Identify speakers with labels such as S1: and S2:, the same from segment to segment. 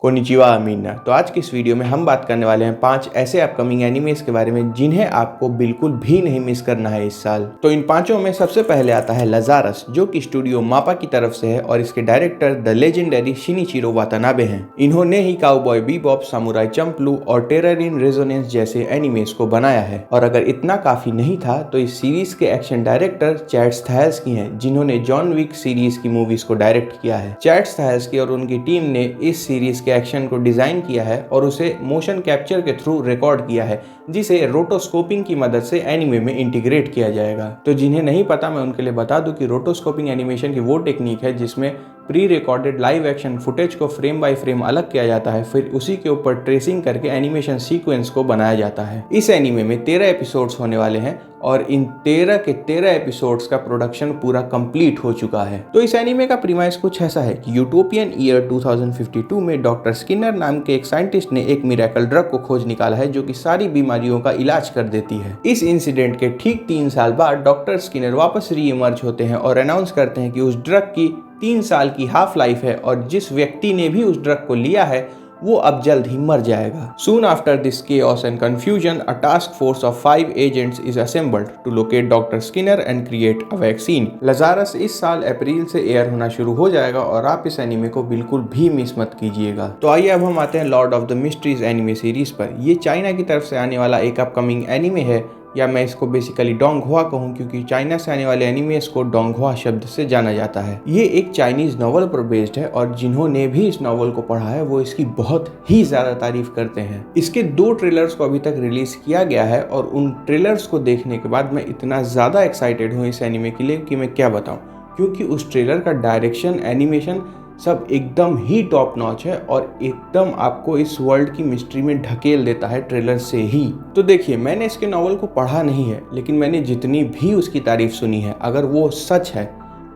S1: Konnichiwa Amina. तो आज की इस वीडियो में हम बात करने वाले हैं 5 ऐसे अपकमिंग एनिमेस के बारे में जिन्हें आपको बिल्कुल भी नहीं मिस करना है इस साल। तो इन पांचों में सबसे पहले आता है लजारस, जो कि स्टूडियो मापा की तरफ से है और इसके डायरेक्टर द लेजेंडरी शिनिचिरो वातानाबे हैं। इन्होंने ही काउबॉय बीबॉप, सामुराई चंप्लू और टेरर इन रेजोनेंस जैसे एनिमेस को बनाया है। और अगर इतना काफी नहीं था तो इस सीरीज के एक्शन डायरेक्टर चैड स्टायल्स्की हैं, जिन्होंने जॉन विक सीरीज की मूवीज को डायरेक्ट किया है। चैड स्टायल्स्की और उनकी टीम ने इस सीरीज एक्शन को डिजाइन किया है और उसे मोशन कैप्चर के थ्रू रिकॉर्ड किया है, जिसे रोटोस्कोपिंग की मदद से एनिमे में इंटीग्रेट किया जाएगा। तो जिन्हें नहीं पता, मैं उनके लिए बता दूं कि रोटोस्कोपिंग एनिमेशन की वो टेक्निक है जिसमें pre recorded live action footage को फ्रेम बाय फ्रेम अलग किया जाता है, फिर उसी के ऊपर ट्रेसिंग करके एनिमेशन सीक्वेंस को बनाया जाता है। इस एनिमे में 13 एपिसोड्स होने वाले हैं और इन 13 के 13 एपिसोड्स का प्रोडक्शन पूरा कंप्लीट हो चुका है। तो इस एनिमे का प्रीमाइस कुछ ऐसा है कि यूटोपियन ईयर 2052 में डॉक्टर स्किनर नाम के एक साइंटिस्ट ने एक मिरेकल ड्रग को खोज निकाला है जो कि सारी बीमारियों का इलाज कर देती है। इस इंसिडेंट के ठीक 3 साल बाद डॉक्टर स्किनर वापस रीइमर्ज होते हैं और अनाउंस करते हैं कि उस ड्रग की 3 साल की हाफ लाइफ है और जिस व्यक्ति ने भी उस ड्रग को लिया है वो अब जल्द ही मर जाएगा। Soon after this chaos and confusion, a task force of 5 agents is assembled to locate Dr. Skinner and create a vaccine. Lazarus इस साल अप्रैल से एयर होना शुरू हो जाएगा और आप इस एनिमे को बिल्कुल भी मिस मत कीजिएगा। तो आइए अब हम आते हैं Lord of the mysteries anime series पर। ये चाइना की तरफ से आने वाला एक अपकमिंग एनिमे है, या मैं इसको बेसिकली डोंगहुआ कहूँ क्योंकि चाइना से आने वाले एनिमेस को डोंगहुआ शब्द से जाना जाता है। ये एक चाइनीज नॉवल पर बेस्ड है और जिन्होंने भी इस नॉवल को पढ़ा है वो इसकी बहुत ही ज्यादा तारीफ करते हैं। इसके 2 ट्रेलर्स को अभी तक रिलीज किया गया है और उन ट्रेलर्स को देखने के बाद मैं इतना ज्यादा एक्साइटेड हूँ इस एनिमे के लिए कि मैं क्या बताऊँ, क्योंकि उस ट्रेलर का डायरेक्शन, एनिमेशन सब एकदम ही टॉप नॉच है और एकदम आपको इस वर्ल्ड की मिस्ट्री में ढकेल देता है ट्रेलर से ही। तो देखिए, मैंने इसके नॉवल को पढ़ा नहीं है, लेकिन मैंने जितनी भी उसकी तारीफ सुनी है, अगर वो सच है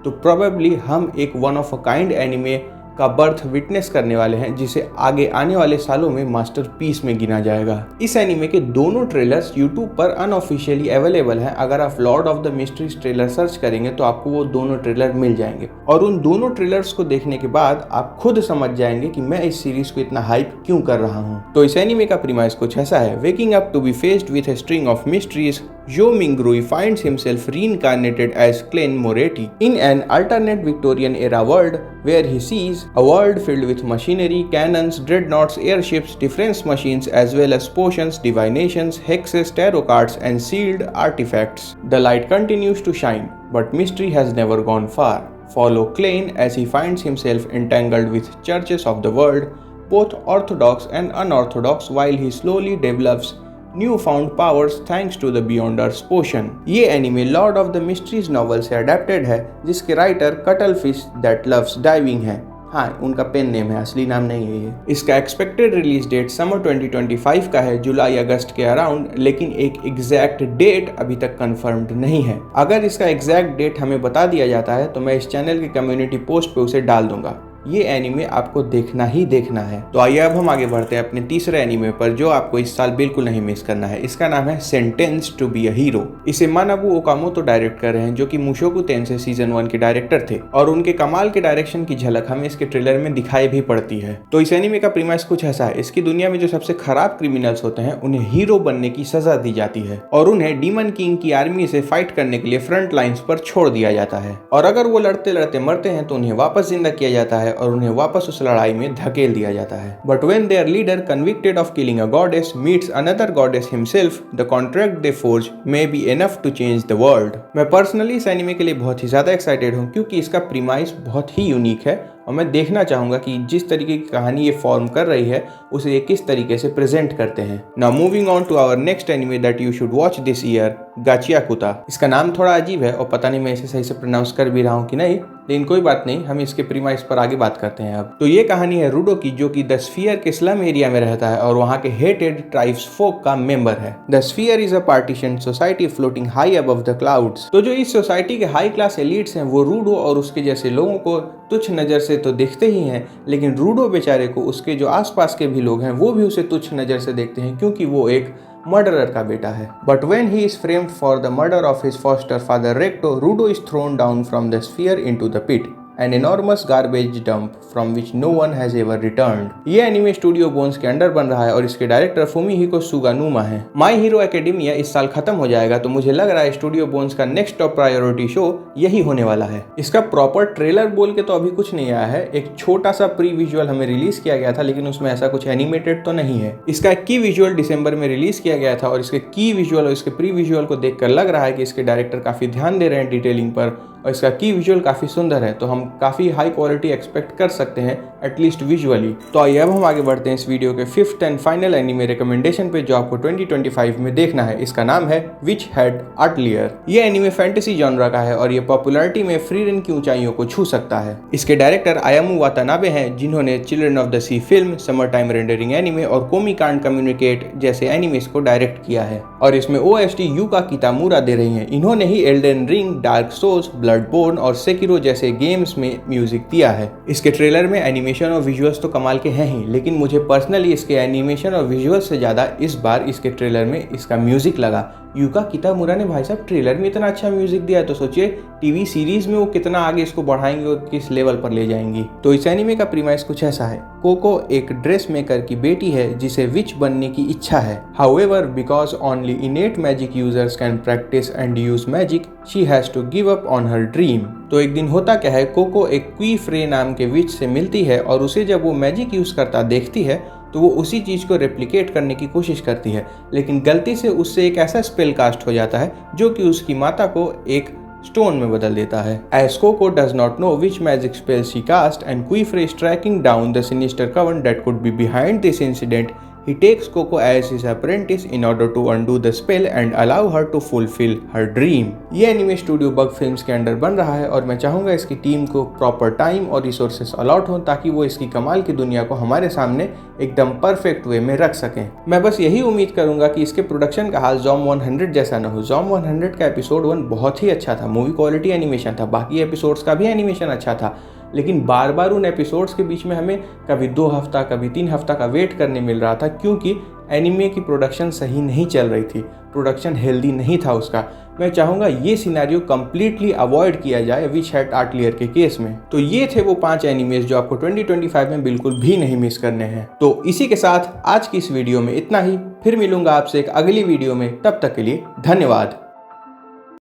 S1: तो प्रोबेबली हम एक one of a kind anime का बर्थ विटनेस करने वाले हैं, जिसे आगे आने वाले सालों में मास्टरपीस में गिना जाएगा। इस एनिमे के दोनों ट्रेलर्स यूट्यूब पर अनऑफिशियली अवेलेबल हैं। अगर आप Lord of the mysteries trailer search करेंगे तो आपको वो दोनों ट्रेलर मिल जाएंगे और उन दोनों ट्रेलर्स को देखने के बाद आप खुद समझ जाएंगे कि मैं इस सीरीज को इतना हाइप क्यों कर रहा हूँ। तो इस एनिमे का प्रीमाइस कुछ ऐसा है। Waking up to be faced with a string of mysteries, Zhou Mingrui finds himself reincarnated as Clen Moretti in an alternate Victorian era world where he sees a world filled with machinery, cannons, dreadnoughts, airships, defense machines, as well as potions, divinations, hexes, tarot cards, and sealed artifacts. The light continues to shine, but mystery has never gone far. Follow Clen as he finds himself entangled with churches of the world, both orthodox and unorthodox, while he slowly develops newfound powers thanks to the Beyonders potion. ये anime Lord of the Mysteries novel से adapted है, जिसके writer cuttle fish that loves diving है। हाँ, उनका pen name है, असली नाम नहीं है ये। इसका एक्सपेक्टेड रिलीज डेट समर 2025 का है, जुलाई अगस्त के अराउंड, लेकिन एक एग्जैक्ट डेट अभी तक कंफर्म्ड नहीं है। अगर इसका एग्जैक्ट डेट हमें बता दिया जाता है तो मैं इस चैनल के कम्युनिटी पोस्ट पे उसे डाल दूंगा। ये एनिमे आपको देखना ही देखना है। तो आइए अब हम आगे बढ़ते हैं अपने तीसरे एनिमे पर, जो आपको इस साल बिल्कुल नहीं मिस करना है। इसका नाम है sentence to be a hero. इसे मानाबू ओकामोतो डायरेक्ट कर रहे हैं, जो कि मुशोकु टेंसेई सीजन 1 के डायरेक्टर थे और उनके कमाल के डायरेक्शन की झलक हमें इसके ट्रेलर में दिखाई भी पड़ती है। तो इस एनिमे का प्रीमाइस कुछ ऐसा है। इसकी दुनिया में जो सबसे खराब क्रिमिनल्स होते हैं उन्हें हीरो बनने की सजा दी जाती है और उन्हें डीमन किंग की आर्मी से फाइट करने के लिए फ्रंट लाइंस पर छोड़ दिया जाता है, और अगर वो लड़ते लड़ते मरते हैं तो उन्हें वापस जिंदा किया जाता है और उन्हें वापस उस लड़ाई में धकेल दिया जाता है। But when their leader convicted of killing a goddess meets another goddess himself, the contract they forge may be enough to change the world. मैं पर्सनली इस एनिमे के लिए बहुत ही ज्यादा एक्साइटेड हूँ, क्योंकि इसका प्रीमाइस बहुत ही यूनिक है और मैं देखना चाहूंगा कि जिस तरीके की कहानी ये फॉर्म कर रही है उसे ये किस तरीके से प्रेजेंट करते हैं। Now moving on to our next anime that you should watch this year, Gachiakuta. इसका नाम थोड़ा अजीब है और पता नहीं मैं इसे सही से प्रोनाउंस कर भी रहा हूँ कि नहीं, लेकिन कोई बात नहीं, हम इसके प्रीमाइस पर आगे बात करते हैं अब। तो ये कहानी है रूडो की, जो कि द स्फीयर के स्लम एरिया में रहता है और वहाँ के हेटेड ट्राइब्स फोक का मेंबर है। The sphere is a partition society floating high above the clouds. तो जो इस सोसाइटी के हाई क्लास एलिट्स हैं वो रूडो और उसके जैसे लोगों को तुच्छ नजर से तो देखते ही हैं, लेकिन रूडो बेचारे को उसके जो आसपास के भी लोग हैं वो भी उसे तुच्छ नजर से देखते हैं, क्योंकि वो एक मर्डरर का बेटा है। But when he is framed for the murder of his foster father Regto, Rudo is thrown down from the sphere into the pit. An enormous garbage dump from which no one has ever returned. ये anime studio Bones के under बन रहा है और इसके director फुमिहिको सुगानुमा है। माई hero academia इस साल खत्म हो जाएगा, तो मुझे लग रहा है स्टूडियो बोन्स का नेक्स्ट टॉप प्रायोरिटी शो यही होने वाला है। इसका प्रॉपर ट्रेलर बोल के तो अभी कुछ नहीं आया है। एक छोटा सा प्री विजुअल हमें रिलीज किया गया था, लेकिन उसमें ऐसा कुछ एनिमेटेड तो नहीं है। इसका एक की विजुअल दिसंबर में रिलीज किया गया था और इसके की विजुअल और इसके प्री विजुअल को देखकर लग रहा है कि इसके डायरेक्टर काफी ध्यान दे रहे हैं डिटेलिंग पर और इसका की विजुअल काफी सुंदर है, तो हम काफी हाई क्वालिटी एक्सपेक्ट कर सकते हैं एटलीस्ट विजुअली। तो आइए अब हम आगे बढ़ते हैं इस वीडियो के fifth and final anime recommendation पे जो आपको 2025 में देखना है। इसका नाम है विच हेड अटलियर। ये एनिमे फैंटेसी जॉनरा का है और ये पॉपुलैरिटी में फ्री रन की ऊंचाइयों को छू सकता है। इसके डायरेक्टर आयामू वातानाबे हैं, जिन्होंने children of the sea film, summer time rendering anime और कोमी कांड कम्युनिकेट जैसे एनिमेस को डायरेक्ट किया है और इसमें ओएसटी युका कितामुरा दे रही हैं। इन्होंने ही एल्डन रिंग, डार्क सोल्स, ब्लडबोर्न और सेकिरो जैसे गेम्स में म्यूजिक दिया है। इसके ट्रेलर में एनिमेशन और विजुअल्स तो कमाल के हैं ही, लेकिन मुझे पर्सनली इसके एनिमेशन और विजुअल्स से ज्यादा इस बार इसके ट्रेलर में इसका म्यूजिक लगा। युका कितामुरा ने भाई साहब ट्रेलर में इतना अच्छा म्यूजिक दिया है, तो सोचिए टीवी सीरीज में वो कितना आगे इसको बढ़ाएंगे और किस लेवल पर ले जाएंगी। तो इस एनिमे का प्रीमाइस कुछ ऐसा है। कोको एक ड्रेस मेकर की बेटी है जिसे विच बनने की इच्छा है। However, because only innate magic users can practice and use magic, she has to give up on her dream. तो एक दिन होता क्या है, कोको एक क्वी फ्रे नाम के विच से मिलती है और उसे जब वो मैजिक यूज करता देखती है तो वो उसी चीज को रेप्लिकेट करने की कोशिश करती है, लेकिन गलती से उससे एक ऐसा स्पेल कास्ट हो जाता है जो कि उसकी माता को एक स्टोन में बदल देता है। As Coco does not know which magic spell she cast and Queefrey is tracking down the sinister coven that could be behind this incident, he takes Coco as his apprentice in order to undo the spell and allow her to fulfill her dream। ये anime studio bug films के under बन रहा है और मैं चाहूंगा इसकी team को प्रॉपर टाइम और रिसोर्सेस अलॉट हो ताकि वो इसकी कमाल की दुनिया को हमारे सामने एकदम परफेक्ट वे में रख सकें। मैं बस यही उम्मीद करूंगा कि इसके प्रोडक्शन का हाल जॉम 100 जैसा न हो। जॉम 100 का एपिसोड 1 बहुत ही अच्छा था, मूवी क्वालिटी एनिमेशन था, बाकी एपिसोड्स का भी एनिमेशन अच्छा था, लेकिन बार बार उन एपिसोड्स के बीच में हमें कभी 2 हफ्ता कभी 3 हफ्ता का वेट करने मिल रहा था, क्योंकि एनिमे की प्रोडक्शन सही नहीं चल रही थी, प्रोडक्शन हेल्दी नहीं था उसका। मैं चाहूँगा ये सिनेरियो कम्प्लीटली अवॉइड किया जाए विच हेड अटलियर के केस में। तो ये थे वो 5 एनिमेज जो आपको 2025 में बिल्कुल भी नहीं मिस करने हैं। तो इसी के साथ आज की इस वीडियो में इतना ही। फिर मिलूंगा आपसे एक अगली वीडियो में, तब तक के लिए धन्यवाद।